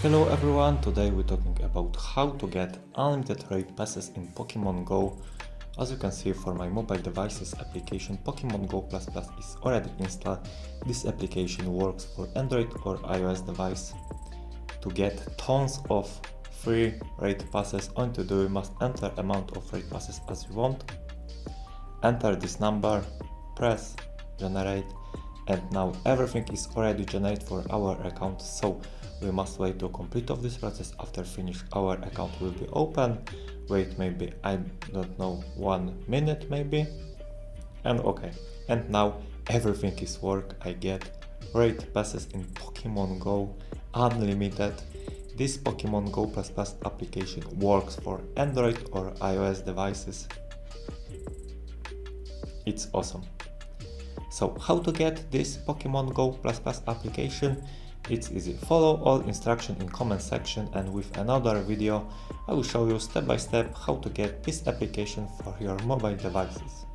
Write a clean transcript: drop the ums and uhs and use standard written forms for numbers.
Hello everyone, today we're talking about how to get unlimited raid passes in Pokémon GO. As you can see, for my mobile devices application Pokémon GO++ is already installed. This application works for Android or iOS device. To get tons of free raid passes, all you to do, you must enter amount of raid passes as you want. Enter this number, press generate, and now everything is already generated for our account, so we must wait to complete of this process. After finish, our account will be open. Wait maybe, I don't know, 1 minute maybe, and okay, and now everything is work. I get raid passes in Pokemon GO unlimited. This Pokemon GO++ application works for Android or iOS devices. It's awesome. So how to get this Pokemon GO++ application? It's easy. Follow all instructions in comment section, and with another video I will show you step by step how to get this application for your mobile devices.